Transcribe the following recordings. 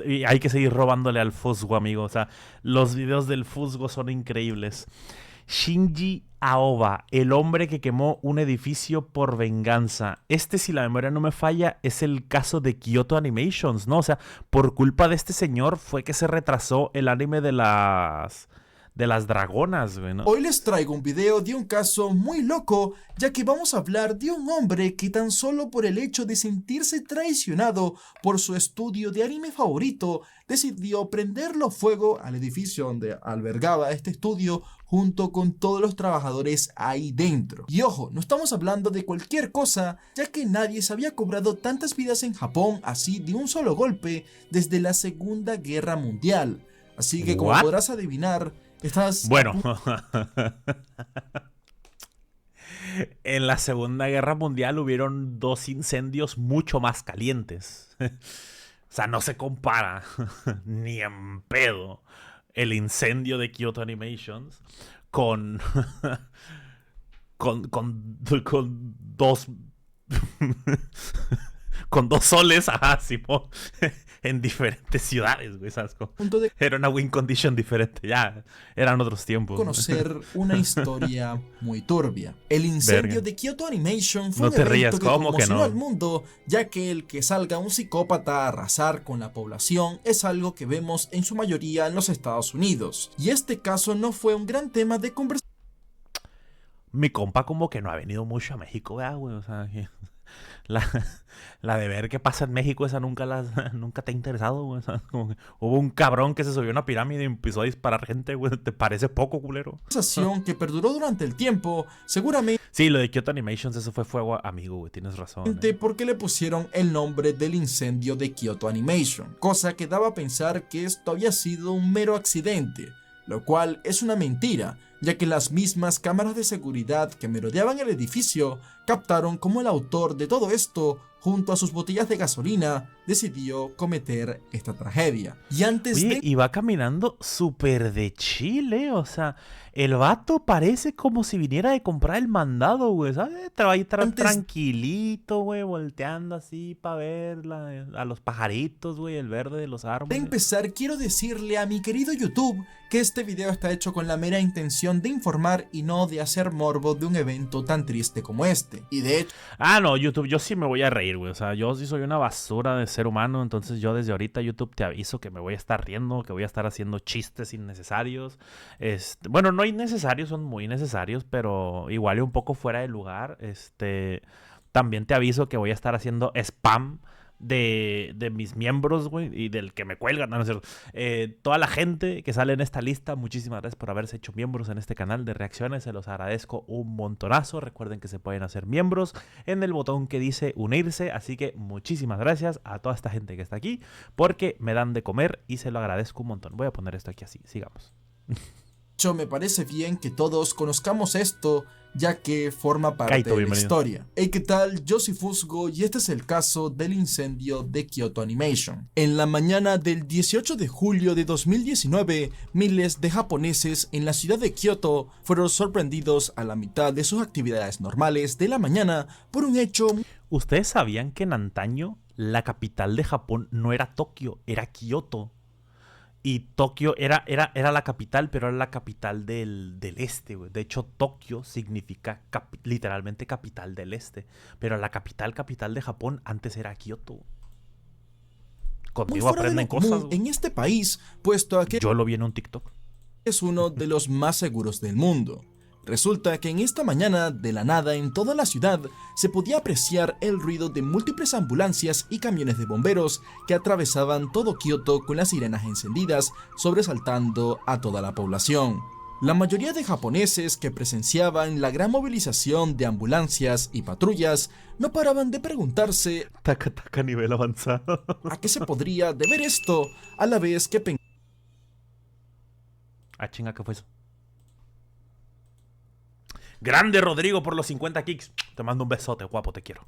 Y hay que seguir robándole al Fusgo, amigo. O sea, los videos del Fusgo son increíbles. Shinji Aoba, el hombre que quemó un edificio por venganza. Este, si la memoria no me falla, es el caso de Kyoto Animations, ¿no? O sea, por culpa de este señor fue que se retrasó el anime de las dragonas, güey, ¿no? Hoy les traigo un video de un caso muy loco, ya que vamos a hablar de un hombre que tan solo por el hecho de sentirse traicionado por su estudio de anime favorito, decidió prenderlo fuego al edificio donde albergaba este estudio junto con todos los trabajadores ahí dentro. Y ojo, no estamos hablando de cualquier cosa, ya que nadie se había cobrado tantas vidas en Japón así de un solo golpe desde la Segunda Guerra Mundial. Así que como ¿What? podrás adivinar, estás a Bueno, en la Segunda Guerra Mundial hubieron dos incendios mucho más calientes. O sea, no se compara ni en pedo el incendio de Kyoto Animations con, con dos con dos soles, ajá, Simón, en diferentes ciudades, güey, ¿sabes? punto de Era una win condition diferente, ya, eran otros tiempos. conocer una historia muy turbia. El incendio Verga. de Kyoto Animation fue No un te evento rías, que ¿cómo que conmocionó no? al mundo, ya que el que salga un psicópata a arrasar con la población es algo que vemos en su mayoría en los Estados Unidos. Y este caso no fue un gran tema de conversación. Mi compa como que no ha venido mucho a México, ¿verdad, güey? O sea, la, la de ver qué pasa en México, esa nunca te ha interesado, güey. O sea, como que hubo un cabrón que se subió a una pirámide y empezó a disparar gente, güey. ¿Te parece poco, culero? Que perduró durante el tiempo, seguramente Sí, lo de Kyoto Animations, eso fue fuego amigo, güey. Tienes razón, eh. porque le pusieron el nombre del incendio de Kyoto Animation, cosa que daba a pensar que esto había sido un mero accidente, lo cual es una mentira, ya que las mismas cámaras de seguridad que merodeaban el edificio captaron cómo el autor de todo esto, junto a sus botellas de gasolina, decidió cometer esta tragedia. Y antes Oye, de iba caminando súper de Chile, o sea, el vato parece como si viniera de comprar el mandado, güey, ¿sabes? Te va a estar antes tranquilito, güey, volteando así para ver a los pajaritos, güey, el verde de los de árboles. empezar, quiero decirle a mi querido YouTube que este video está hecho con la mera intención de informar y no de hacer morbo de un evento tan triste como este. Y de hecho, Ah, no, YouTube, yo sí me voy a reír, güey, o sea, yo sí soy una basura de ser humano, entonces yo desde ahorita, YouTube, te aviso que me voy a estar riendo, que voy a estar haciendo chistes innecesarios. Bueno, no innecesarios, son muy necesarios, pero igual y un poco fuera de lugar. También te aviso que voy a estar haciendo spam de mis miembros, güey, y del que me cuelgan, no es cierto. Toda la gente que sale en esta lista, muchísimas gracias por haberse hecho miembros en este canal de reacciones, se los agradezco un montonazo. Recuerden que se pueden hacer miembros en el botón que dice unirse, así que muchísimas gracias a toda esta gente que está aquí, porque me dan de comer y se lo agradezco un montón. Voy a poner esto aquí así, sigamos. me parece bien que todos conozcamos esto, ya que forma parte Kaito, de la bienvenido. historia. Hey, ¿qué tal? Yo soy Fusgo y este es el caso del incendio de Kyoto Animation. En la mañana del 18 de julio de 2019, miles de japoneses en la ciudad de Kyoto fueron sorprendidos a la mitad de sus actividades normales de la mañana por un hecho. ¿Ustedes sabían que en antaño la capital de Japón no era Tokio, era Kioto? Y Tokio era la capital, pero era la capital del este, güey. De hecho, Tokio significa literalmente capital del este. Pero la capital de Japón antes era Kioto. Muy Conmigo fuera de aprenden lo común cosas, güey. en este país, puesto a que Yo lo vi en un TikTok. es uno de los más seguros del mundo. Resulta que en esta mañana, de la nada en toda la ciudad, se podía apreciar el ruido de múltiples ambulancias y camiones de bomberos que atravesaban todo Kioto con las sirenas encendidas, sobresaltando a toda la población. La mayoría de japoneses que presenciaban la gran movilización de ambulancias y patrullas no paraban de preguntarse Taca, nivel avanzado. a qué se podría deber esto, a la vez que Ah, chinga, ¿qué fue eso? Grande Rodrigo por los 50 kicks. Te mando un besote, guapo, te quiero.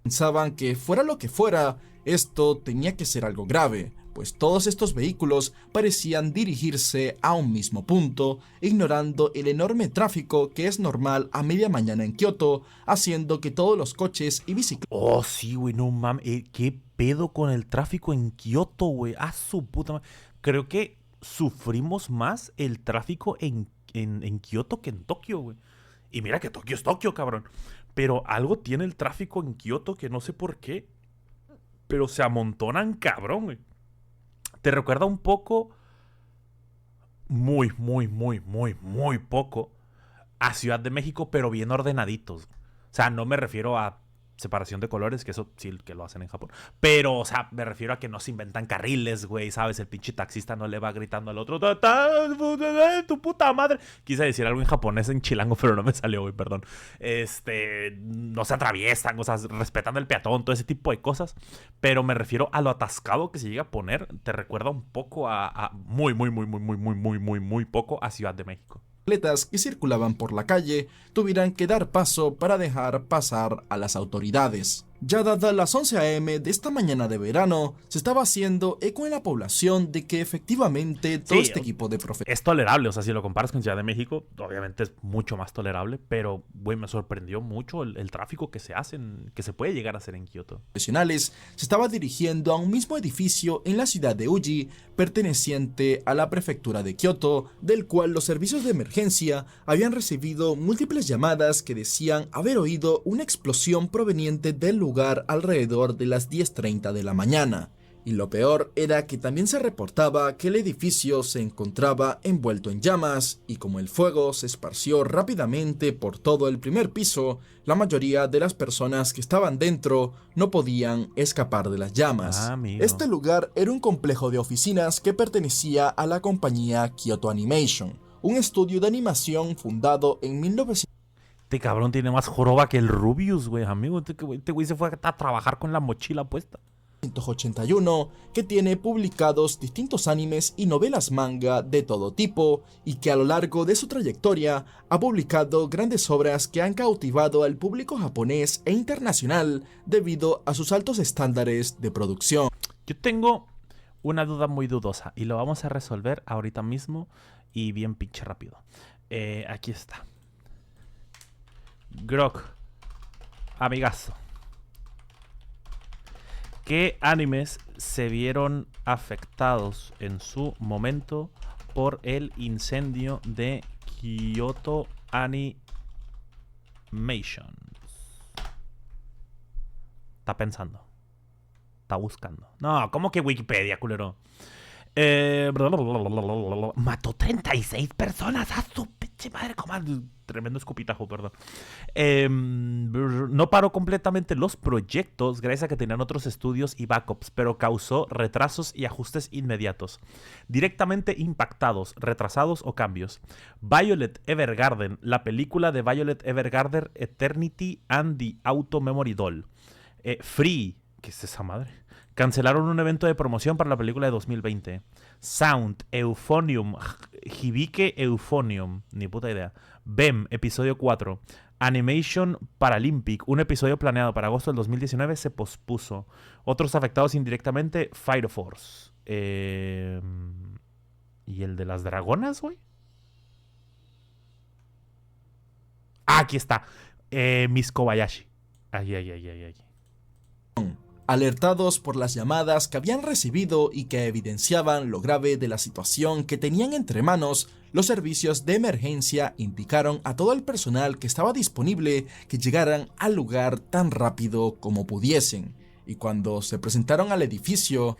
pensaban que fuera lo que fuera, esto tenía que ser algo grave, pues todos estos vehículos parecían dirigirse a un mismo punto, ignorando el enorme tráfico que es normal a media mañana en Kioto, haciendo que todos los coches y bicicletas Oh, sí, güey, no mames. ¿Qué pedo con el tráfico en Kioto, güey? A su puta madre. Creo que sufrimos más el tráfico en Kioto que en Tokio, güey. Y mira que Tokio es Tokio, cabrón. Pero algo tiene el tráfico en Kioto que no sé por qué. Pero se amontonan, cabrón, güey. Te recuerda un poco, muy poco, a Ciudad de México, pero bien ordenaditos. O sea, no me refiero a separación de colores, que eso sí que lo hacen en Japón. Pero, o sea, me refiero a que no se inventan carriles, güey, ¿sabes? El pinche taxista no le va gritando al otro, tu puta madre. Quise decir algo en japonés, en chilango, pero no me salió, güey, perdón. No se atraviesan, o sea, respetando el peatón, todo ese tipo de cosas. Pero me refiero a lo atascado que se llega a poner. Te recuerda un poco a muy poco a Ciudad de México. Atletas que circulaban por la calle tuvieran que dar paso para dejar pasar a las autoridades. Ya dadas las 11 a.m. de esta mañana de verano, se estaba haciendo eco en la población de que efectivamente todo este equipo de es tolerable, o sea, si lo comparas con Ciudad de México, obviamente es mucho más tolerable, pero, güey, me sorprendió mucho el tráfico que se puede llegar a hacer en Kioto. Profesionales se estaba dirigiendo a un mismo edificio en la ciudad de Uji, perteneciente a la prefectura de Kioto, del cual los servicios de emergencia habían recibido múltiples llamadas que decían haber oído una explosión proveniente del lugar alrededor de las 10:30 de la mañana. Y lo peor era que también se reportaba que el edificio se encontraba envuelto en llamas, y como el fuego se esparció rápidamente por todo el primer piso, la mayoría de las personas que estaban dentro no podían escapar de las llamas. Este lugar era un complejo de oficinas que pertenecía a la compañía Kyoto Animation, un estudio de animación fundado en 1900. Este cabrón tiene más joroba que el Rubius, güey, amigo. Este güey se fue a trabajar con la mochila puesta. 1981, que tiene publicados distintos animes y novelas manga de todo tipo, y que a lo largo de su trayectoria ha publicado grandes obras que han cautivado al público japonés e internacional debido a sus altos estándares de producción. Yo tengo una duda muy dudosa y lo vamos a resolver ahorita mismo y bien pinche rápido. Aquí está. Grok, amigazo. ¿Qué animes se vieron afectados en su momento por el incendio de Kyoto Animation? Está pensando. Está buscando. No, ¿cómo que Wikipedia, culero? Mató 36 personas a su pinche madre. Tremendo escupitajo, perdón. No paró completamente los proyectos gracias a que tenían otros estudios y backups, pero causó retrasos y ajustes inmediatos. Directamente impactados, retrasados o cambios. Violet Evergarden, la película de Violet Evergarden, Eternity and the Auto Memory Doll. Free, ¿qué es esa madre? Cancelaron un evento de promoción para la película de 2020. Sound, Euphonium, Hibike Euphonium, ni puta idea. BEM, episodio 4. Animation Paralympic, un episodio planeado para agosto del 2019 se pospuso. Otros afectados indirectamente, Fire Force. ¿Y el de las dragonas, güey? Aquí está. Miss Kobayashi. Ay. Alertados por las llamadas que habían recibido y que evidenciaban lo grave de la situación que tenían entre manos, los servicios de emergencia indicaron a todo el personal que estaba disponible que llegaran al lugar tan rápido como pudiesen. Y cuando se presentaron al edificio,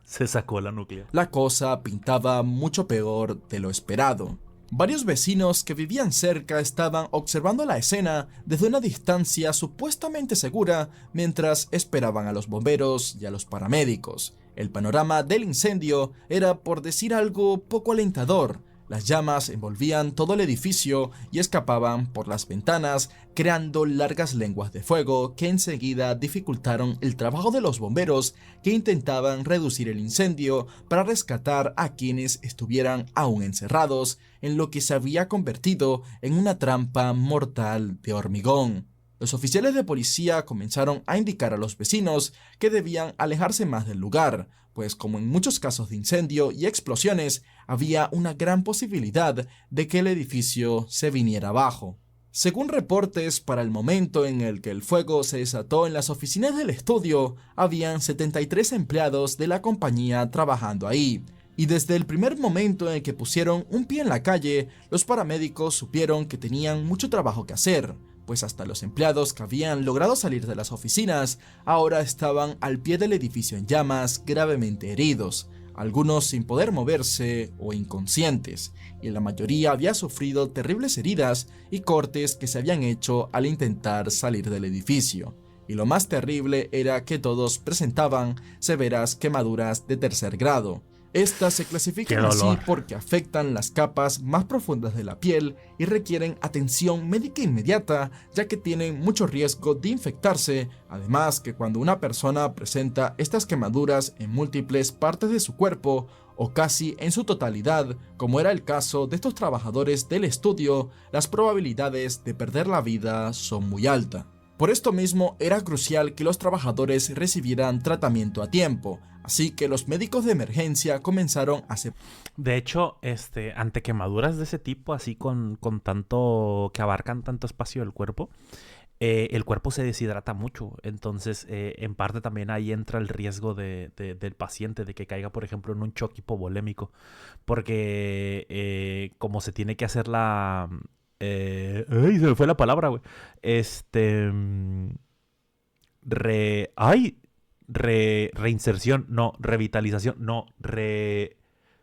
se sacó la nuclear. La cosa pintaba mucho peor de lo esperado. Varios vecinos que vivían cerca estaban observando la escena desde una distancia supuestamente segura mientras esperaban a los bomberos y a los paramédicos. El panorama del incendio era, por decir algo, poco alentador. Las llamas envolvían todo el edificio y escapaban por las ventanas, creando largas lenguas de fuego que enseguida dificultaron el trabajo de los bomberos que intentaban reducir el incendio para rescatar a quienes estuvieran aún encerrados en lo que se había convertido en una trampa mortal de hormigón. Los oficiales de policía comenzaron a indicar a los vecinos que debían alejarse más del lugar, pues como en muchos casos de incendio y explosiones, había una gran posibilidad de que el edificio se viniera abajo. Según reportes, para el momento en el que el fuego se desató en las oficinas del estudio, habían 73 empleados de la compañía trabajando ahí. Y desde el primer momento en el que pusieron un pie en la calle, los paramédicos supieron que tenían mucho trabajo que hacer, pues hasta los empleados que habían logrado salir de las oficinas ahora estaban al pie del edificio en llamas, gravemente heridos, algunos sin poder moverse o inconscientes, y la mayoría había sufrido terribles heridas y cortes que se habían hecho al intentar salir del edificio. Y lo más terrible era que todos presentaban severas quemaduras de tercer grado. Estas se clasifican así porque afectan las capas más profundas de la piel y requieren atención médica inmediata, ya que tienen mucho riesgo de infectarse. Además que cuando una persona presenta estas quemaduras en múltiples partes de su cuerpo o casi en su totalidad, como era el caso de estos trabajadores del estudio, las probabilidades de perder la vida son muy altas. Por esto mismo era crucial que los trabajadores recibieran tratamiento a tiempo, así que los médicos de emergencia comenzaron a hacer... De hecho, ante quemaduras de ese tipo, así con tanto, que abarcan tanto espacio del cuerpo, el cuerpo se deshidrata mucho. Entonces, en parte también ahí entra el riesgo del paciente de que caiga, por ejemplo, en un shock hipovolémico, porque como se tiene que hacer la... ¡ay, se me fue la palabra, güey! Reinserción, no, revitalización, no,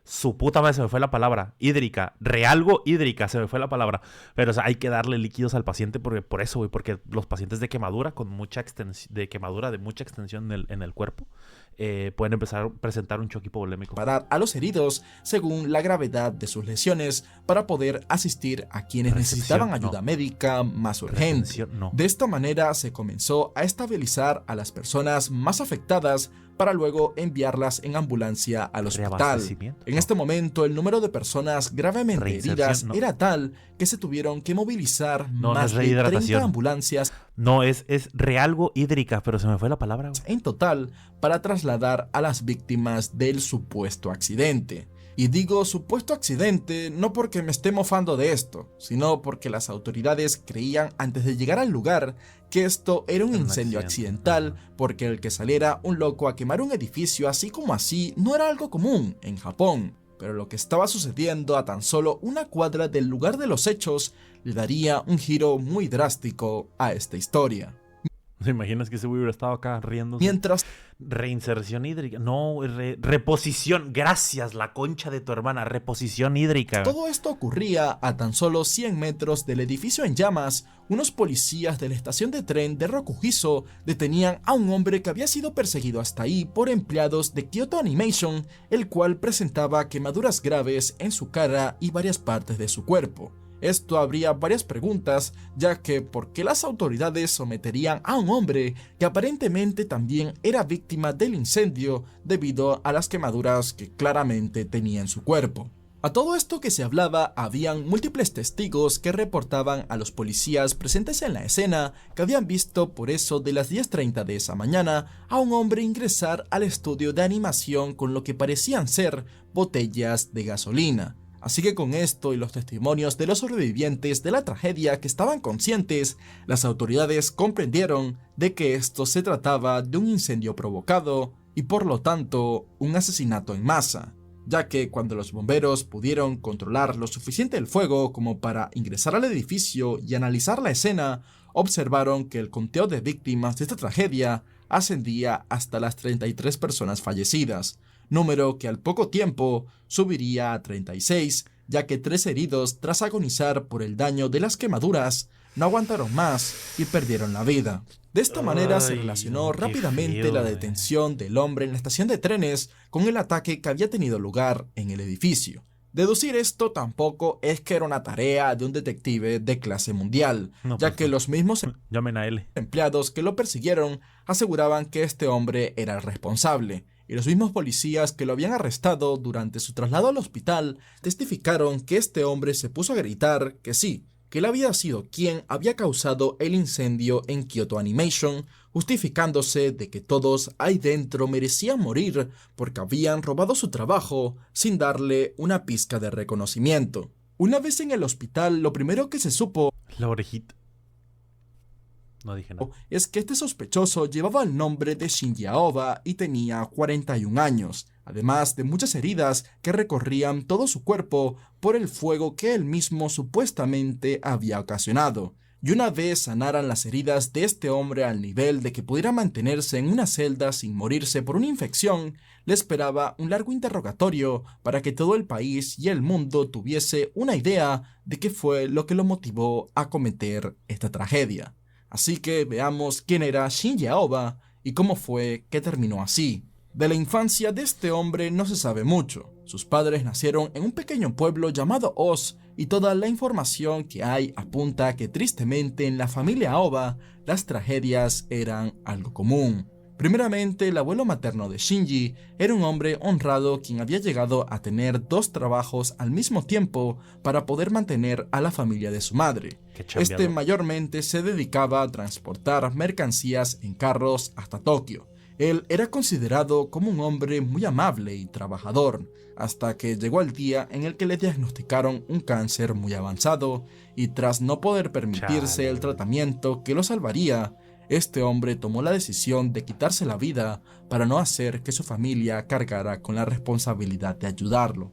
su puta madre, se me fue la palabra. Hídrica, realgo hídrica, se me fue la palabra. Pero, o sea, hay que darle líquidos al paciente por eso, güey, porque los pacientes de quemadura, con mucha extensión, de mucha extensión en el cuerpo, pueden empezar a presentar un shock hipovolémico. Parar a los heridos según la gravedad de sus lesiones para poder asistir a quienes necesitaban ayuda médica más urgente. De esta manera se comenzó a estabilizar a las personas más afectadas para luego enviarlas en ambulancia al hospital. En este momento el número de personas gravemente heridas era tal que se tuvieron que movilizar más de 30 ambulancias. No, es realgo hídrica, pero se me fue la palabra, güey. En total, para trasladar a las víctimas del supuesto accidente. Y digo supuesto accidente no porque me esté mofando de esto, sino porque las autoridades creían antes de llegar al lugar que esto era un incendio accidental, porque el que saliera un loco a quemar un edificio así como así no era algo común en Japón. Pero lo que estaba sucediendo a tan solo una cuadra del lugar de los hechos le daría un giro muy drástico a esta historia. ¿Te imaginas que ese güey hubiera estado acá riéndose? Mientras... Reinserción hídrica. No, reposición. Gracias, la concha de tu hermana. Reposición hídrica. Todo esto ocurría a tan solo 100 metros del edificio en llamas. Unos policías de la estación de tren de Rokuhiso detenían a un hombre que había sido perseguido hasta ahí por empleados de Kyoto Animation, el cual presentaba quemaduras graves en su cara y varias partes de su cuerpo. Esto habría varias preguntas, ya que ¿por qué las autoridades someterían a un hombre que aparentemente también era víctima del incendio debido a las quemaduras que claramente tenía en su cuerpo? A todo esto que se hablaba, habían múltiples testigos que reportaban a los policías presentes en la escena que habían visto por eso de las 10:30 de esa mañana a un hombre ingresar al estudio de animación con lo que parecían ser botellas de gasolina. Así que con esto y los testimonios de los sobrevivientes de la tragedia que estaban conscientes, las autoridades comprendieron de que esto se trataba de un incendio provocado y por lo tanto un asesinato en masa, ya que cuando los bomberos pudieron controlar lo suficiente el fuego como para ingresar al edificio y analizar la escena, observaron que el conteo de víctimas de esta tragedia ascendía hasta las 33 personas fallecidas, número que al poco tiempo subiría a 36, ya que 3 heridos tras agonizar por el daño de las quemaduras no aguantaron más y perdieron la vida. De esta manera se relacionó rápidamente la detención del hombre en la estación de trenes con el ataque que había tenido lugar en el edificio. Deducir esto tampoco es que era una tarea de un detective de clase mundial, ya que los mismos empleados que lo persiguieron aseguraban que este hombre era el responsable, y los mismos policías que lo habían arrestado durante su traslado al hospital testificaron que este hombre se puso a gritar que sí, que él había sido quien había causado el incendio en Kyoto Animation, justificándose de que todos ahí dentro merecían morir porque habían robado su trabajo sin darle una pizca de reconocimiento. Una vez en el hospital, lo primero que se supo... La orejita. No dije nada. Es que este sospechoso llevaba el nombre de Shinji Aoba y tenía 41 años, además de muchas heridas que recorrían todo su cuerpo por el fuego que él mismo supuestamente había ocasionado. Y una vez sanaran las heridas de este hombre al nivel de que pudiera mantenerse en una celda sin morirse por una infección, le esperaba un largo interrogatorio para que todo el país y el mundo tuviese una idea de qué fue lo que lo motivó a cometer esta tragedia. Así que veamos quién era Shinji Aoba y cómo fue que terminó así. De la infancia de este hombre no se sabe mucho. Sus padres nacieron en un pequeño pueblo llamado Oz y toda la información que hay apunta a que tristemente en la familia Aoba las tragedias eran algo común. Primeramente, el abuelo materno de Shinji era un hombre honrado quien había llegado a tener 2 trabajos al mismo tiempo para poder mantener a la familia de su madre. Este mayormente se dedicaba a transportar mercancías en carros hasta Tokio. Él era considerado como un hombre muy amable y trabajador, hasta que llegó el día en el que le diagnosticaron un cáncer muy avanzado y tras no poder permitirse el tratamiento que lo salvaría, este hombre tomó la decisión de quitarse la vida para no hacer que su familia cargara con la responsabilidad de ayudarlo.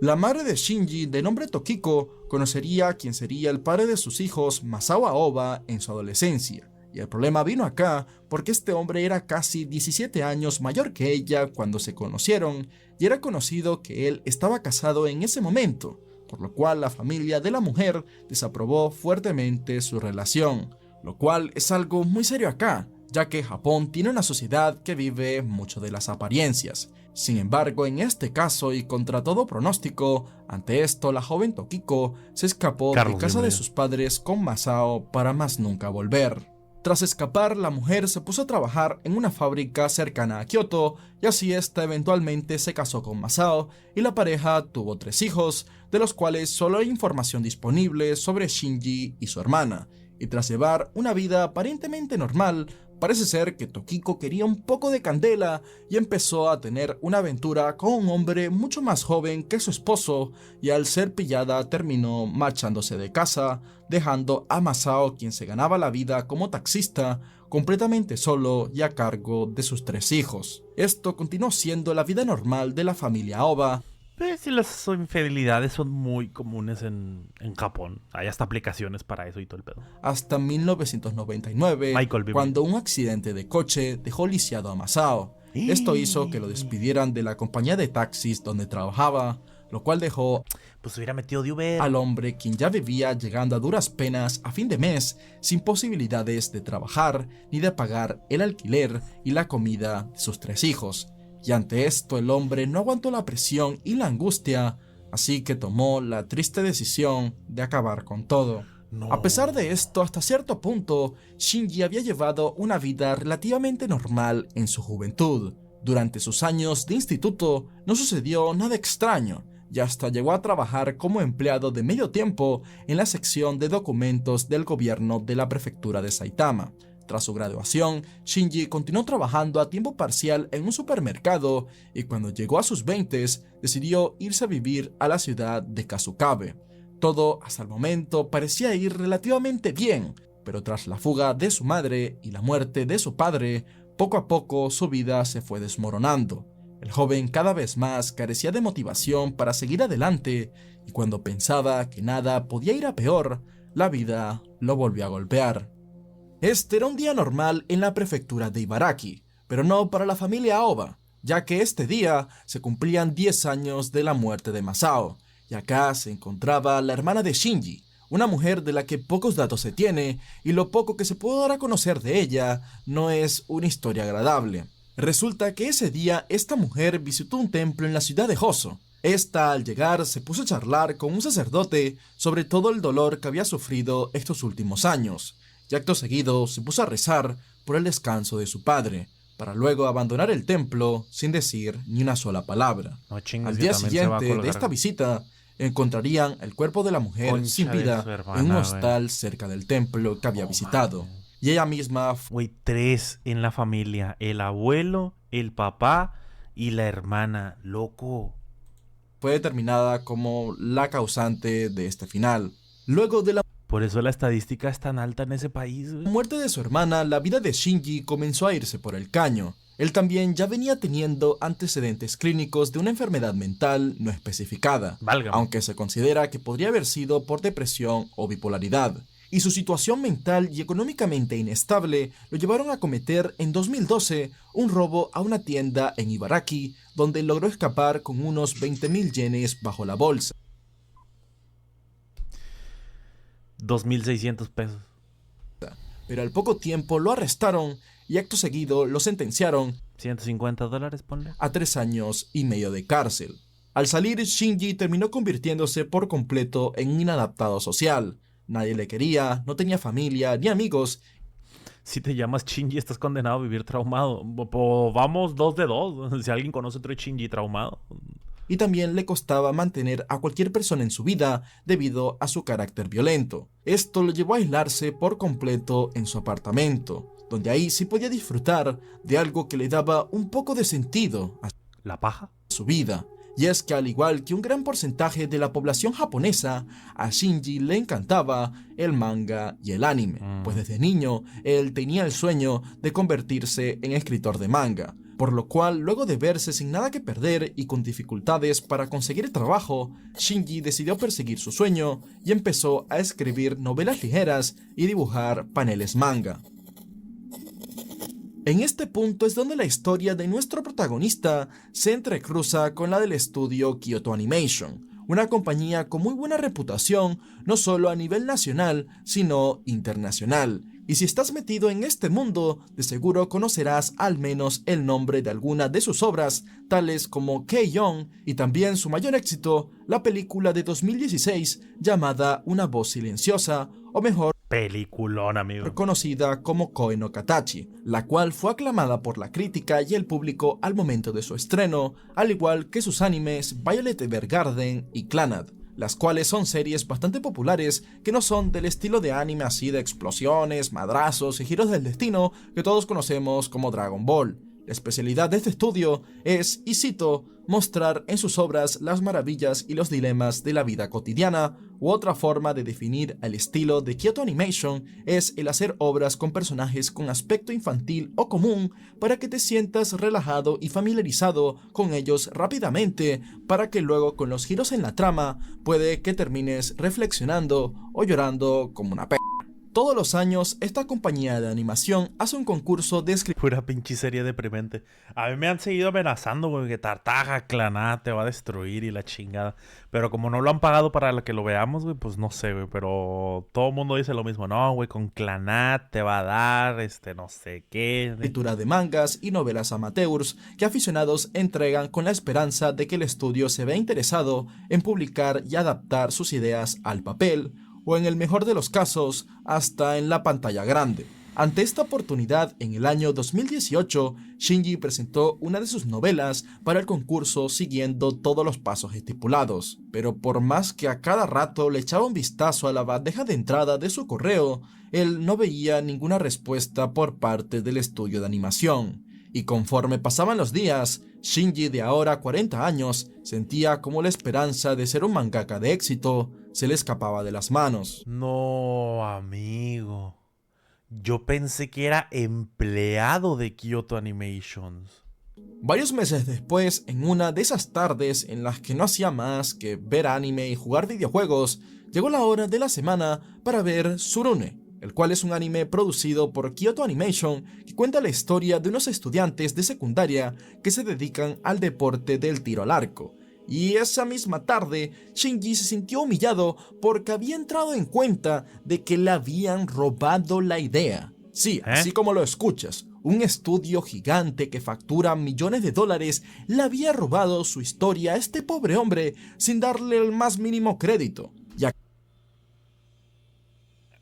La madre de Shinji, de nombre Tokiko, conocería a quien sería el padre de sus hijos, Masao Aoba, en su adolescencia. Y el problema vino acá porque este hombre era casi 17 años mayor que ella cuando se conocieron y era conocido que él estaba casado en ese momento, por lo cual la familia de la mujer desaprobó fuertemente su relación, lo cual es algo muy serio acá, ya que Japón tiene una sociedad que vive mucho de las apariencias. Sin embargo, en este caso y contra todo pronóstico, ante esto la joven Tokiko se escapó de casa de sus padres con Masao para más nunca volver. Tras escapar, la mujer se puso a trabajar en una fábrica cercana a Kioto y así esta eventualmente se casó con Masao y la pareja tuvo 3 hijos, de los cuales solo hay información disponible sobre Shinji y su hermana. Y tras llevar una vida aparentemente normal, parece ser que Tokiko quería un poco de candela y empezó a tener una aventura con un hombre mucho más joven que su esposo y al ser pillada terminó marchándose de casa, dejando a Masao, quien se ganaba la vida como taxista, completamente solo y a cargo de sus 3 hijos. Esto continuó siendo la vida normal de la familia Aoba. Pues sí, las infidelidades son muy comunes en Japón. Hay hasta aplicaciones para eso y todo el pedo. Hasta 1999, cuando un accidente de coche dejó lisiado a Masao. Esto hizo que lo despidieran de la compañía de taxis donde trabajaba, lo cual dejó pues se hubiera metido de Uber al hombre, quien ya vivía llegando a duras penas a fin de mes, sin posibilidades de trabajar ni de pagar el alquiler y la comida de sus 3 hijos. Y ante esto el hombre no aguantó la presión y la angustia, así que tomó la triste decisión de acabar con todo. No. A pesar de esto, hasta cierto punto, Shinji había llevado una vida relativamente normal en su juventud. Durante sus años de instituto no sucedió nada extraño, y hasta llegó a trabajar como empleado de medio tiempo en la sección de documentos del gobierno de la prefectura de Saitama. Tras su graduación, Shinji continuó trabajando a tiempo parcial en un supermercado y cuando llegó a sus 20s decidió irse a vivir a la ciudad de Kasukabe. Todo hasta el momento parecía ir relativamente bien, pero tras la fuga de su madre y la muerte de su padre, poco a poco su vida se fue desmoronando. El joven cada vez más carecía de motivación para seguir adelante y cuando pensaba que nada podía ir a peor, la vida lo volvió a golpear. Este era un día normal en la prefectura de Ibaraki, pero no para la familia Aoba, ya que este día se cumplían 10 años de la muerte de Masao, y acá se encontraba la hermana de Shinji, una mujer de la que pocos datos se tiene, y lo poco que se pudo dar a conocer de ella no es una historia agradable. Resulta que ese día esta mujer visitó un templo en la ciudad de Hoso. Esta al llegar se puso a charlar con un sacerdote sobre todo el dolor que había sufrido estos últimos años, y acto seguido se puso a rezar por el descanso de su padre, para luego abandonar el templo sin decir ni una sola palabra. No chingues, al día siguiente de esta visita, encontrarían el cuerpo de la mujer sin vida en un hostal cerca del templo que había visitado. Y ella misma... Güey, 3 en la familia, el abuelo, el papá y la hermana, loco. Fue determinada como la causante de este final. Luego de la Por eso la estadística es tan alta en ese país, güey. muerte de su hermana, la vida de Shinji comenzó a irse por el caño. Él también ya venía teniendo antecedentes clínicos de una enfermedad mental no especificada, Válgame. aunque se considera que podría haber sido por depresión o bipolaridad. Y su situación mental y económicamente inestable lo llevaron a cometer en 2012 un robo a una tienda en Ibaraki, donde logró escapar con unos 20.000 yenes bajo la bolsa. 2.600 pesos. Pero al poco tiempo lo arrestaron y acto seguido lo sentenciaron $150, ponle. a 3 años y medio de cárcel. Al salir, Shinji terminó convirtiéndose por completo en un inadaptado social. Nadie le quería, no tenía familia ni amigos, Si te llamas Shinji, estás condenado a vivir traumado. Vamos 2 de 2. Si alguien conoce otro Shinji traumado. y también le costaba mantener a cualquier persona en su vida debido a su carácter violento. Esto lo llevó a aislarse por completo en su apartamento, donde ahí sí podía disfrutar de algo que le daba un poco de sentido a ¿La paja? su vida. Y es que al igual que un gran porcentaje de la población japonesa, a Shinji le encantaba el manga y el anime, pues desde niño él tenía el sueño de convertirse en escritor de manga, por lo cual luego de verse sin nada que perder y con dificultades para conseguir trabajo, Shinji decidió perseguir su sueño y empezó a escribir novelas ligeras y dibujar paneles manga. En este punto es donde la historia de nuestro protagonista se entrecruza con la del estudio Kyoto Animation, una compañía con muy buena reputación no solo a nivel nacional, sino internacional. Y si estás metido en este mundo, de seguro conocerás al menos el nombre de alguna de sus obras, tales como K-On! Y también su mayor éxito, la película de 2016 llamada Una voz silenciosa, o mejor, Peliculón, amigo. conocida como Koe no Katachi, la cual fue aclamada por la crítica y el público al momento de su estreno, al igual que sus animes Violet Evergarden y Clannad, las cuales son series bastante populares que no son del estilo de anime así de explosiones, madrazos y giros del destino que todos conocemos como Dragon Ball. La especialidad de este estudio es, y cito, mostrar en sus obras las maravillas y los dilemas de la vida cotidiana, u otra forma de definir el estilo de Kyoto Animation es el hacer obras con personajes con aspecto infantil o común para que te sientas relajado y familiarizado con ellos rápidamente, para que luego con los giros en la trama puede que termines reflexionando o llorando como una p***. Todos los años, esta compañía de animación hace un concurso de Pura pinche serie deprimente. A mí me han seguido amenazando, güey, que Tartaja, Clannad te va a destruir y la chingada. Pero como no lo han pagado para que lo veamos, güey, pues no sé, güey. Pero todo el mundo dice lo mismo. No, güey, con Clannad te va a dar, no sé qué. escritura de mangas y novelas amateurs que aficionados entregan con la esperanza de que el estudio se vea interesado en publicar y adaptar sus ideas al papel, o en el mejor de los casos, hasta en la pantalla grande. Ante esta oportunidad, en el año 2018, Shinji presentó una de sus novelas para el concurso siguiendo todos los pasos estipulados, pero por más que a cada rato le echaba un vistazo a la bandeja de entrada de su correo, él no veía ninguna respuesta por parte del estudio de animación. Y conforme pasaban los días, Shinji, de ahora 40 años, sentía como la esperanza de ser un mangaka de éxito se le escapaba de las manos. No, amigo. Yo pensé que era empleado de Kyoto Animations. Varios meses después, en una de esas tardes en las que no hacía más que ver anime y jugar videojuegos, llegó la hora de la semana para ver Tsurune, el cual es un anime producido por Kyoto Animation que cuenta la historia de unos estudiantes de secundaria que se dedican al deporte del tiro al arco. Y esa misma tarde, Shinji se sintió humillado porque había entrado en cuenta de que le habían robado la idea. Sí, así como lo escuchas, un estudio gigante que factura millones de dólares le había robado su historia a este pobre hombre sin darle el más mínimo crédito.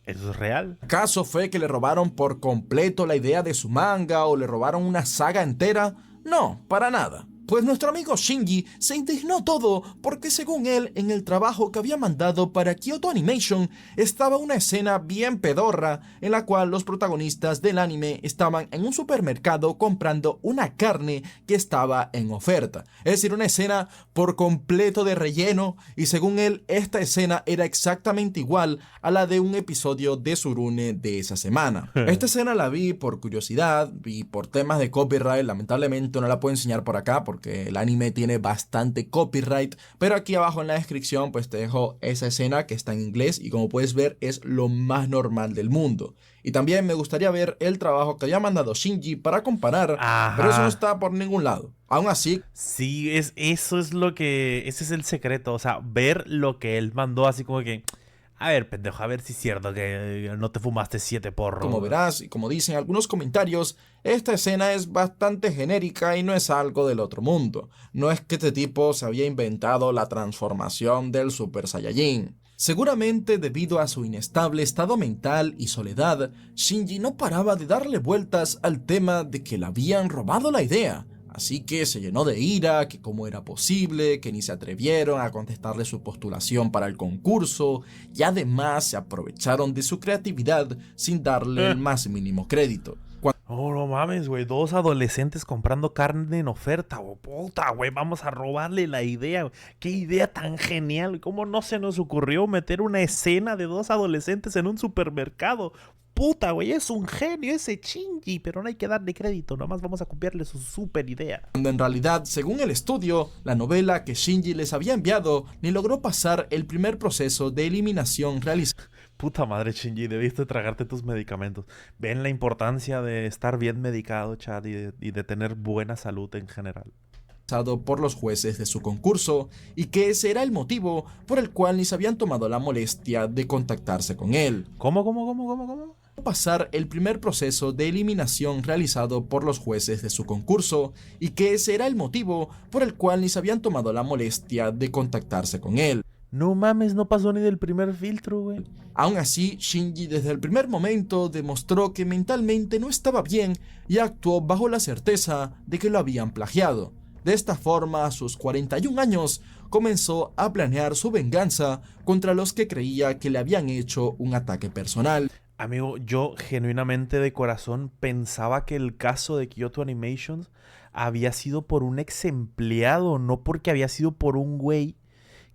¿Eso es real? ¿Acaso fue que le robaron por completo la idea de su manga o le robaron una saga entera? No, para nada. Pues nuestro amigo Shinji se indignó todo porque según él, en el trabajo que había mandado para Kyoto Animation estaba una escena bien pedorra en la cual los protagonistas del anime estaban en un supermercado comprando una carne que estaba en oferta. Es decir, una escena por completo de relleno, y según él, esta escena era exactamente igual a la de un episodio de Tsurune de esa semana. Esta escena la vi por curiosidad y por temas de copyright. Lamentablemente no la puedo enseñar por acá porque el anime tiene bastante copyright, pero aquí abajo en la descripción pues te dejo esa escena que está en inglés y como puedes ver es lo más normal del mundo. Y también me gustaría ver el trabajo que había mandado Shinji para comparar, pero eso no está por ningún lado. Aún así, sí, eso es lo que, ese es el secreto, o sea, ver lo que él mandó así como que, a ver, pendejo, a ver si es cierto que no te fumaste 7 porros. como verás y como dicen algunos comentarios, esta escena es bastante genérica y no es algo del otro mundo. No es que este tipo se había inventado la transformación del Super Saiyajin. Seguramente debido a su inestable estado mental y soledad, Shinji no paraba de darle vueltas al tema de que le habían robado la idea. Así que se llenó de ira, que cómo era posible, que ni se atrevieron a contestarle su postulación para el concurso, y además se aprovecharon de su creatividad sin darle el más mínimo crédito. Oh, no mames, güey, 2 adolescentes comprando carne en oferta, oh, puta, güey, vamos a robarle la idea, güey. Qué idea tan genial, ¿cómo no se nos ocurrió meter una escena de 2 adolescentes en un supermercado? Puta, güey, es un genio ese Shinji, pero no hay que darle crédito, nomás vamos a copiarle su super idea. Cuando en realidad, según el estudio, la novela que Shinji les había enviado ni logró pasar el primer proceso de eliminación realizado Puta madre, Shinji, debiste tragarte tus medicamentos. Ven la importancia de estar bien medicado, Chad, y de tener buena salud en general. por los jueces de su concurso, y que ese era el motivo por el cual ni se habían tomado la molestia de contactarse con él. ¿Cómo? Pasar el primer proceso de eliminación realizado por los jueces de su concurso, y que ese era el motivo por el cual ni se habían tomado la molestia de contactarse con él. No mames, no pasó ni del primer filtro, güey. Aún así, Shinji desde el primer momento demostró que mentalmente no estaba bien y actuó bajo la certeza de que lo habían plagiado. De esta forma, a sus 41 años, comenzó a planear su venganza contra los que creía que le habían hecho un ataque personal. Amigo, yo genuinamente de corazón pensaba que el caso de Kyoto Animations había sido por un ex empleado, no porque había sido por un güey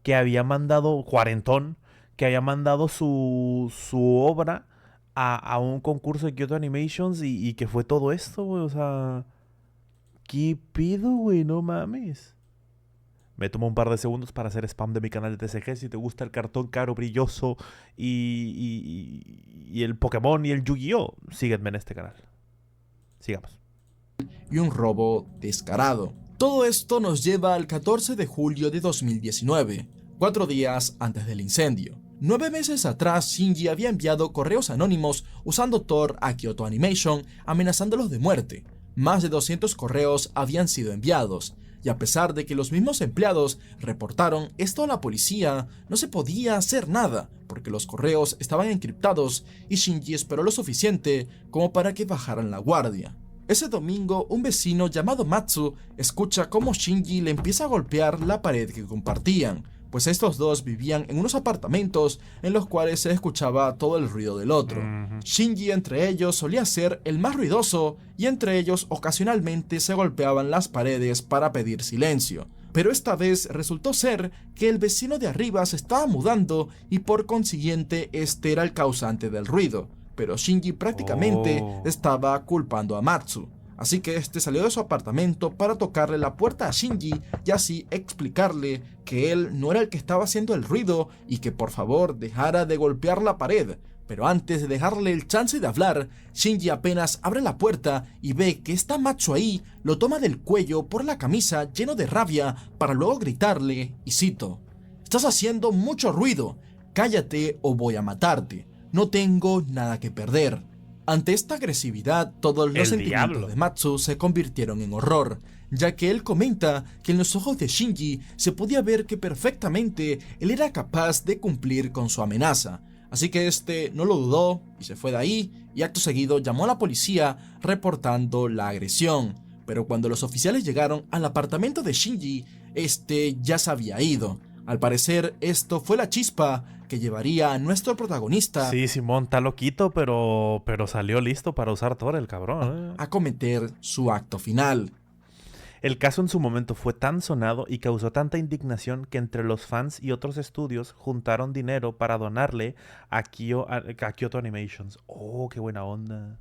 que había mandado, cuarentón, que había mandado su obra a un concurso de Kyoto Animations y que fue todo esto, güey. O sea, ¿qué pido, güey? No mames. Me tomo un par de segundos para hacer spam de mi canal de TCG. Si te gusta el cartón caro, brilloso y el Pokémon y el Yu-Gi-Oh, sígueme en este canal. Sigamos. Y un robo descarado. Todo esto nos lleva al 14 de julio de 2019, 4 días antes del incendio. 9 meses atrás, Shinji había enviado correos anónimos usando Tor a Kyoto Animation, amenazándolos de muerte. Más de 200 correos habían sido enviados, y a pesar de que los mismos empleados reportaron esto a la policía, no se podía hacer nada, porque los correos estaban encriptados y Shinji esperó lo suficiente como para que bajaran la guardia. Ese domingo, un vecino llamado Matsu escucha cómo Shinji le empieza a golpear la pared que compartían, pues estos dos vivían en unos apartamentos en los cuales se escuchaba todo el ruido del otro. Shinji entre ellos solía ser el más ruidoso y entre ellos ocasionalmente se golpeaban las paredes para pedir silencio. Pero esta vez resultó ser que el vecino de arriba se estaba mudando y por consiguiente este era el causante del ruido. Pero Shinji prácticamente estaba culpando a Matsu. Así que este salió de su apartamento para tocarle la puerta a Shinji y así explicarle que él no era el que estaba haciendo el ruido y que por favor dejara de golpear la pared. Pero antes de dejarle el chance de hablar, Shinji apenas abre la puerta y ve que está Matsu ahí, lo toma del cuello por la camisa lleno de rabia para luego gritarle, y cito: "Estás haciendo mucho ruido, cállate o voy a matarte, no tengo nada que perder". Ante esta agresividad, todos los sentimientos de Matsu se convirtieron en horror, ya que él comenta que en los ojos de Shinji se podía ver que perfectamente él era capaz de cumplir con su amenaza. Así que este no lo dudó y se fue de ahí, y acto seguido llamó a la policía reportando la agresión. pero cuando los oficiales llegaron al apartamento de Shinji, este ya se había ido. Al parecer, esto fue la chispa que llevaría a nuestro protagonista Sí, Simón está loquito, pero salió listo para usar Thor, el cabrón. a cometer su acto final. El caso en su momento fue tan sonado y causó tanta indignación que entre los fans y otros estudios juntaron dinero para donarle a Kyoto Animations. Oh, qué buena onda.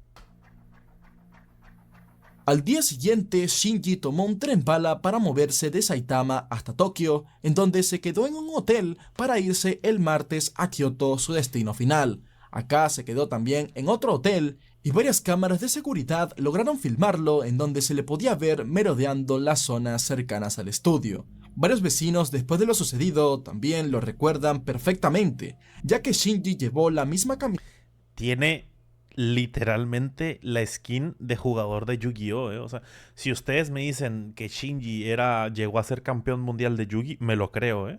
Al día siguiente, Shinji tomó un tren bala para moverse de Saitama hasta Tokio, en donde se quedó en un hotel para irse el martes a Kioto, su destino final. Acá se quedó también en otro hotel y varias cámaras de seguridad lograron filmarlo, en donde se le podía ver merodeando las zonas cercanas al estudio. Varios vecinos después de lo sucedido también lo recuerdan perfectamente, ya que Shinji llevó la misma camiseta. Tiene literalmente la skin de jugador de Yu-Gi-Oh! O sea, si ustedes me dicen que Shinji llegó a ser campeón mundial de Yu-Gi, me lo creo, O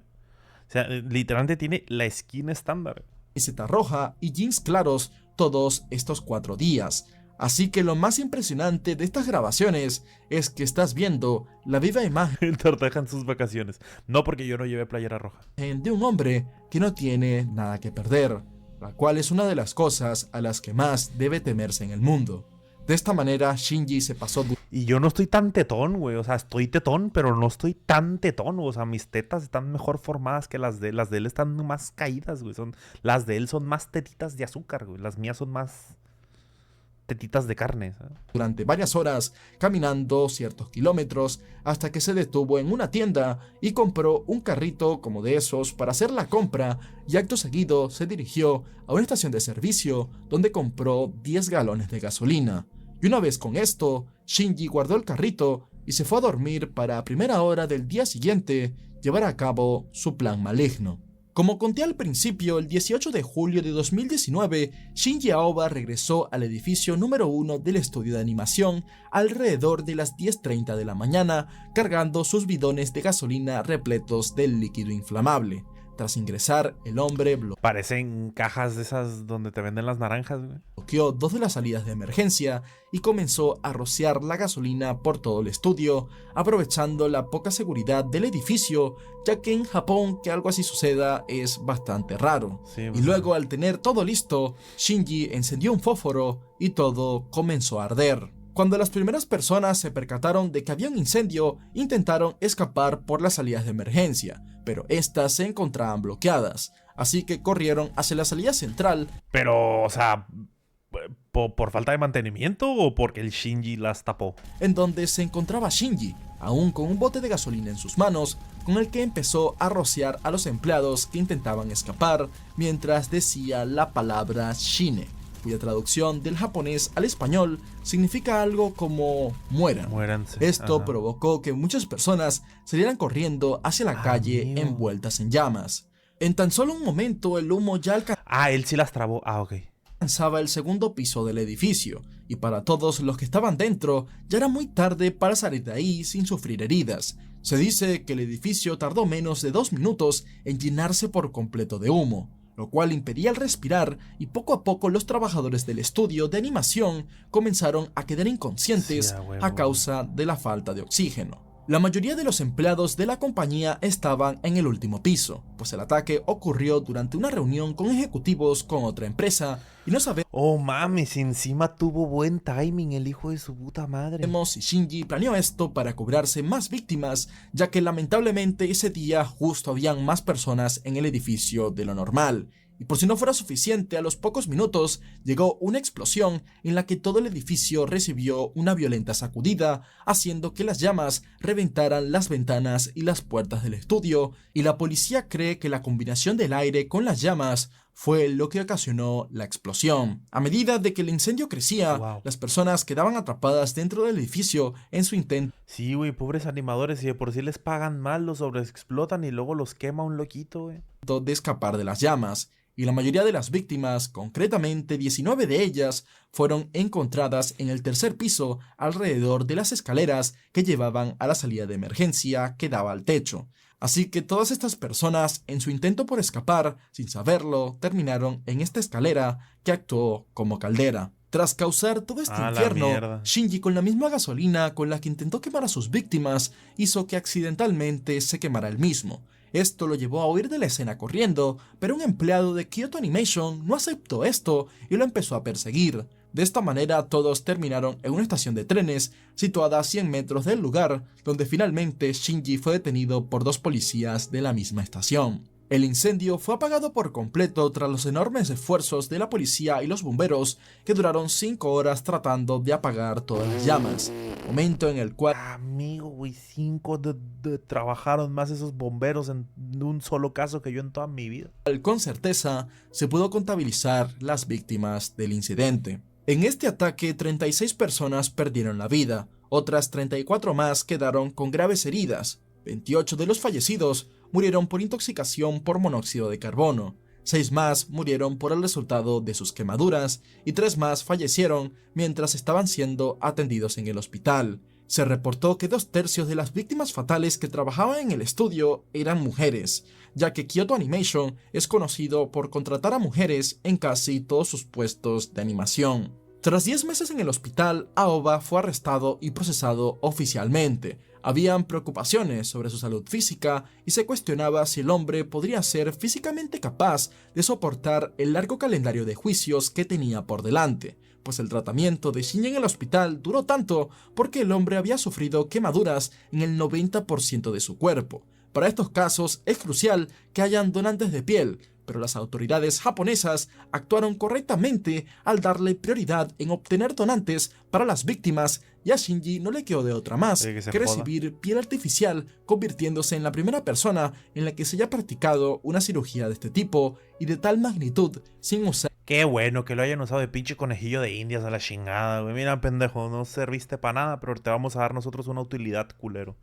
sea, literalmente tiene la skin estándar. Camiseta roja y jeans claros todos estos 4 días. Así que lo más impresionante de estas grabaciones es que estás viendo la viva imagen El Torteja en sus vacaciones. No porque yo no llevé playera roja. de un hombre que no tiene nada que perder, la cual es una de las cosas a las que más debe temerse en el mundo. De esta manera, Shinji se pasó Y yo no estoy tan tetón, güey. O sea, estoy tetón, pero no estoy tan tetón. O sea, mis tetas están mejor formadas que las de él. Las de él están más caídas, güey. Las de él son más tetitas de azúcar, güey. Las mías son más tetitas de carne, ¿sabes? durante varias horas caminando ciertos kilómetros hasta que se detuvo en una tienda y compró un carrito como de esos para hacer la compra, y acto seguido se dirigió a una estación de servicio donde compró 10 galones de gasolina. Y una vez con esto, Shinji guardó el carrito y se fue a dormir para a primera hora del día siguiente llevar a cabo su plan maligno. Como conté al principio, el 18 de julio de 2019, Shinji Aoba regresó al edificio número 1 del estudio de animación alrededor de las 10:30 de la mañana, cargando sus bidones de gasolina repletos del líquido inflamable. Tras ingresar, el hombre Parecen cajas de esas donde te venden las naranjas, güey. bloqueó 2 de las salidas de emergencia y comenzó a rociar la gasolina por todo el estudio, aprovechando la poca seguridad del edificio, ya que en Japón que algo así suceda es bastante raro. Sí, Y luego, al tener todo listo, Shinji encendió un fósforo y todo comenzó a arder. Cuando las primeras personas se percataron de que había un incendio, intentaron escapar por las salidas de emergencia, pero estas se encontraban bloqueadas, así que corrieron hacia la salida central, Pero, o sea, ¿por falta de mantenimiento o porque el Shinji las tapó? en donde se encontraba Shinji, aún con un bote de gasolina en sus manos, con el que empezó a rociar a los empleados que intentaban escapar, mientras decía la palabra Shine, cuya traducción del japonés al español significa algo como mueran. Muéranse. Esto Ajá. provocó que muchas personas salieran corriendo hacia la calle Amigo. envueltas en llamas. En tan solo un momento, el humo ya Él sí las trabó. Ok. alcanzaba el segundo piso del edificio, y para todos los que estaban dentro ya era muy tarde para salir de ahí sin sufrir heridas. Se dice que el edificio tardó menos de 2 minutos en llenarse por completo de humo, lo cual impedía el respirar, y poco a poco los trabajadores del estudio de animación comenzaron a quedar inconscientes Sí, a huevo. a causa de la falta de oxígeno. La mayoría de los empleados de la compañía estaban en el último piso, pues el ataque ocurrió durante una reunión con ejecutivos con otra empresa, y no Oh, mames, encima tuvo buen timing el hijo de su puta madre. sabemos si Shinji planeó esto para cobrarse más víctimas, ya que lamentablemente ese día justo habían más personas en el edificio de lo normal. Y por si no fuera suficiente, a los pocos minutos llegó una explosión en la que todo el edificio recibió una violenta sacudida, haciendo que las llamas reventaran las ventanas y las puertas del estudio, y la policía cree que la combinación del aire con las llamas fue lo que ocasionó la explosión. A medida de que el incendio crecía, Wow. las personas quedaban atrapadas dentro del edificio en su intento Sí, güey, pobres animadores. Y de por sí les pagan mal, los sobreexplotan y luego los quema un loquito, güey. de escapar de las llamas, y la mayoría de las víctimas, concretamente 19 de ellas, fueron encontradas en el tercer piso alrededor de las escaleras que llevaban a la salida de emergencia que daba al techo. Así que todas estas personas, en su intento por escapar, sin saberlo, terminaron en esta escalera que actuó como caldera. Tras causar todo este Ah, la infierno, mierda. Shinji, con la misma gasolina con la que intentó quemar a sus víctimas, hizo que accidentalmente se quemara él mismo. Esto lo llevó a huir de la escena corriendo, pero un empleado de Kyoto Animation no aceptó esto y lo empezó a perseguir. De esta manera todos terminaron en una estación de trenes situada a 100 metros del lugar, donde finalmente Shinji fue detenido por 2 policías de la misma estación. El incendio fue apagado por completo tras los enormes esfuerzos de la policía y los bomberos, que duraron 5 horas tratando de apagar todas las llamas, momento en el cual Amigo, güey, 5 trabajaron más esos bomberos en un solo caso que yo en toda mi vida. con certeza se pudo contabilizar las víctimas del incidente. En este ataque 36 personas perdieron la vida, otras 34 más quedaron con graves heridas. 28 de los fallecidos murieron por intoxicación por monóxido de carbono, 6 más murieron por el resultado de sus quemaduras y 3 más fallecieron mientras estaban siendo atendidos en el hospital. Se reportó que 2/3 de las víctimas fatales que trabajaban en el estudio eran mujeres, ya que Kyoto Animation es conocido por contratar a mujeres en casi todos sus puestos de animación. Tras 10 meses en el hospital, Aoba fue arrestado y procesado oficialmente. Habían preocupaciones sobre su salud física y se cuestionaba si el hombre podría ser físicamente capaz de soportar el largo calendario de juicios que tenía por delante, pues el tratamiento de Shinji en el hospital duró tanto porque el hombre había sufrido quemaduras en el 90% de su cuerpo. Para estos casos es crucial que hayan donantes de piel, pero las autoridades japonesas actuaron correctamente al darle prioridad en obtener donantes para las víctimas, y a Shinji no le quedó de otra más Que se que joda. recibir piel artificial, convirtiéndose en la primera persona en la que se haya practicado una cirugía de este tipo y de tal magnitud sin usar Qué bueno que lo hayan usado de pinche conejillo de indias a la chingada, güey. Mira, pendejo, no serviste para nada, pero te vamos a dar nosotros una utilidad, culero.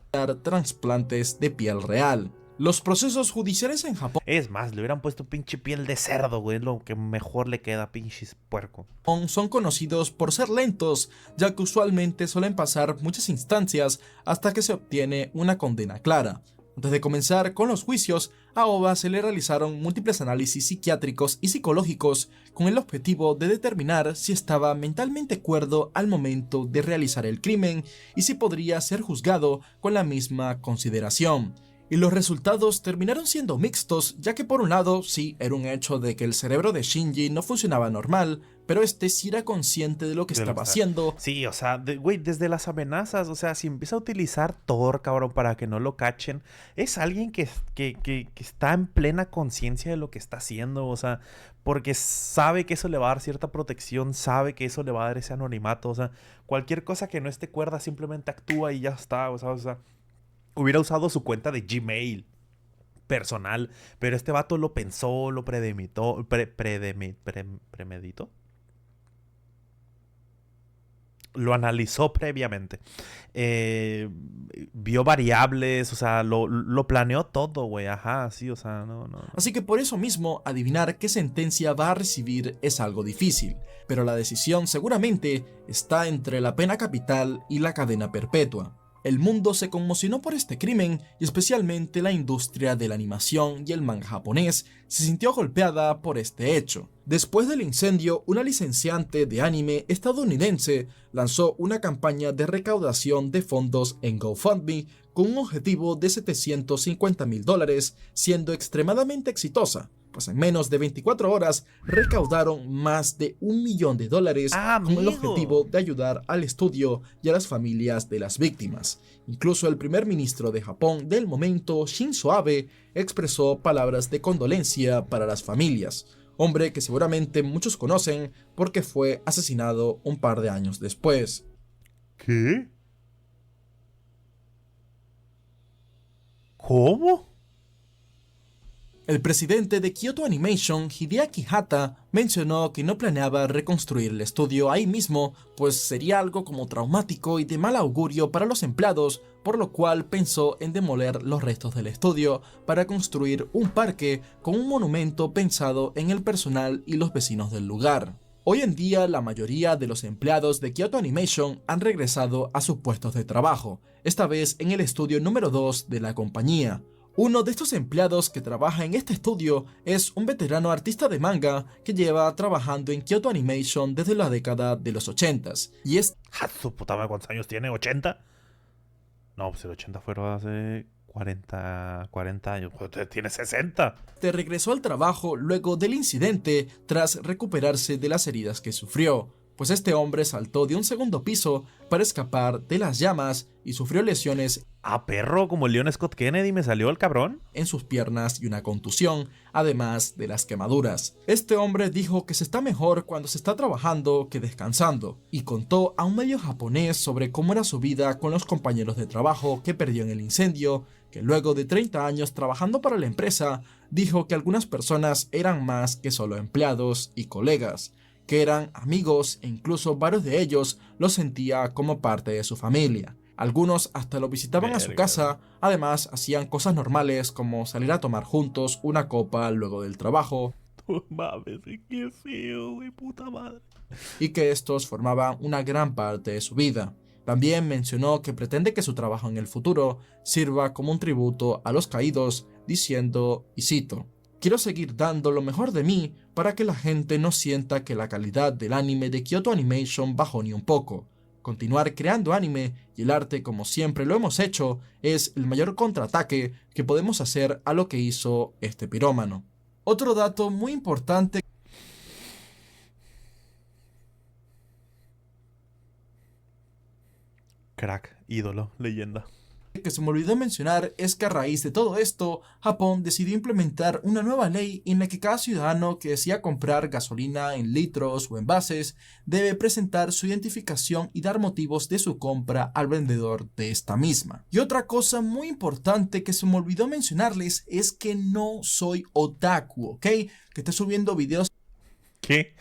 trasplantes de piel real. Los procesos judiciales en Japón Es más, le hubieran puesto pinche piel de cerdo, güey. Es lo que mejor le queda, pinches puerco. son conocidos por ser lentos, ya que usualmente suelen pasar muchas instancias hasta que se obtiene una condena clara. Antes de comenzar con los juicios, a Aoba se le realizaron múltiples análisis psiquiátricos y psicológicos con el objetivo de determinar si estaba mentalmente cuerdo al momento de realizar el crimen y si podría ser juzgado con la misma consideración. Y los resultados terminaron siendo mixtos, ya que por un lado sí era un hecho de que el cerebro de Shinji no funcionaba normal, pero este sí era consciente de lo que De lo estaba que está- haciendo. Sí, o sea, güey, desde las amenazas, o sea, si empieza a utilizar Thor, cabrón, para que no lo cachen, es alguien que está en plena conciencia de lo que está haciendo, o sea, porque sabe que eso le va a dar cierta protección, sabe que eso le va a dar ese anonimato, o sea, cualquier cosa que no esté cuerda simplemente actúa y ya está, o sea, hubiera usado su cuenta de Gmail personal, pero este vato lo pensó, lo premeditó. Lo analizó previamente. Vio variables, o sea, lo planeó todo, güey. Ajá, sí, o sea, no. Así que por eso mismo, adivinar qué sentencia va a recibir es algo difícil, pero la decisión seguramente está entre la pena capital y la cadena perpetua. El mundo se conmocionó por este crimen y especialmente la industria de la animación y el manga japonés se sintió golpeada por este hecho. Después del incendio, una licenciante de anime estadounidense lanzó una campaña de recaudación de fondos en GoFundMe con un objetivo de $750,000, siendo extremadamente exitosa, pues en menos de 24 horas recaudaron más de $1 millón con el objetivo de ayudar al estudio y a las familias de las víctimas. Incluso el primer ministro de Japón del momento, Shinzo Abe, expresó palabras de condolencia para las familias, hombre que seguramente muchos conocen porque fue asesinado un par de años después. ¿Qué? ¿Cómo? El presidente de Kyoto Animation, Hideaki Hata, mencionó que no planeaba reconstruir el estudio ahí mismo, pues sería algo como traumático y de mal augurio para los empleados, por lo cual pensó en demoler los restos del estudio para construir un parque con un monumento pensado en el personal y los vecinos del lugar. Hoy en día, la mayoría de los empleados de Kyoto Animation han regresado a sus puestos de trabajo, esta vez en el estudio número 2 de la compañía. Uno de estos empleados que trabaja en este estudio es un veterano artista de manga que lleva trabajando en Kyoto Animation desde la década de los 80s. Y ¡Ja, su puta madre! ¿Cuántos años tiene? ¿80? No, pues el 80 fueron hace 40 años. Pues tiene 60. regresó al trabajo luego del incidente tras recuperarse de las heridas que sufrió, pues este hombre saltó de un segundo piso para escapar de las llamas y sufrió lesiones Perro, como el Leon Scott Kennedy me salió el cabrón. en sus piernas y una contusión, además de las quemaduras. Este hombre dijo que se está mejor cuando se está trabajando que descansando, y contó a un medio japonés sobre cómo era su vida con los compañeros de trabajo que perdió en el incendio, que luego de 30 años trabajando para la empresa, dijo que algunas personas eran más que solo empleados y colegas, que eran amigos e incluso varios de ellos los sentía como parte de su familia. Algunos hasta lo visitaban a su casa, además hacían cosas normales como salir a tomar juntos una copa luego del trabajo. Mames, qué feo, güey, puta madre. Y que estos formaban una gran parte de su vida. También mencionó que pretende que su trabajo en el futuro sirva como un tributo a los caídos, diciendo, y cito, quiero seguir dando lo mejor de mí para que la gente no sienta que la calidad del anime de Kyoto Animation bajó ni un poco. Continuar creando anime y el arte como siempre lo hemos hecho es el mayor contraataque que podemos hacer a lo que hizo este pirómano. Otro dato muy importante Crack, ídolo, leyenda. que se me olvidó mencionar es que a raíz de todo esto, Japón decidió implementar una nueva ley en la que cada ciudadano que desea comprar gasolina en litros o envases debe presentar su identificación y dar motivos de su compra al vendedor de esta misma. Y otra cosa muy importante que se me olvidó mencionarles es que no soy otaku, ¿ok? Que esté subiendo videos ¿Qué?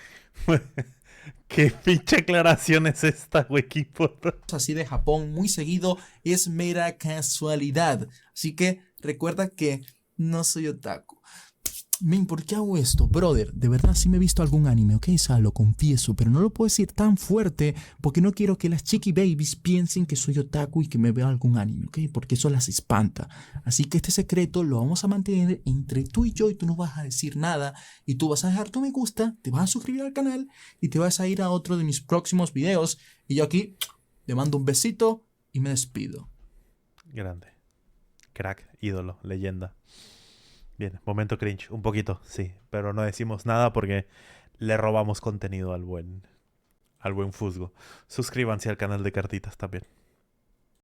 ¿Qué pinche aclaración es esta, güey? ¿Qué importa? así de Japón muy seguido es mera casualidad. Así que recuerda que no soy otaku. Men, ¿por qué hago esto? Brother, de verdad sí me he visto algún anime, ok, o sea, lo confieso, pero no lo puedo decir tan fuerte porque no quiero que las chiqui babies piensen que soy otaku y que me veo algún anime, ok, porque eso las espanta. Así que este secreto lo vamos a mantener entre tú y yo y tú no vas a decir nada y tú vas a dejar tu me gusta, te vas a suscribir al canal y te vas a ir a otro de mis próximos videos y yo aquí le mando un besito y me despido. Grande. Crack, ídolo, leyenda. Bien, momento cringe, un poquito, sí, pero no decimos nada porque le robamos contenido al buen Fusgo. Suscríbanse al canal de Cartitas también.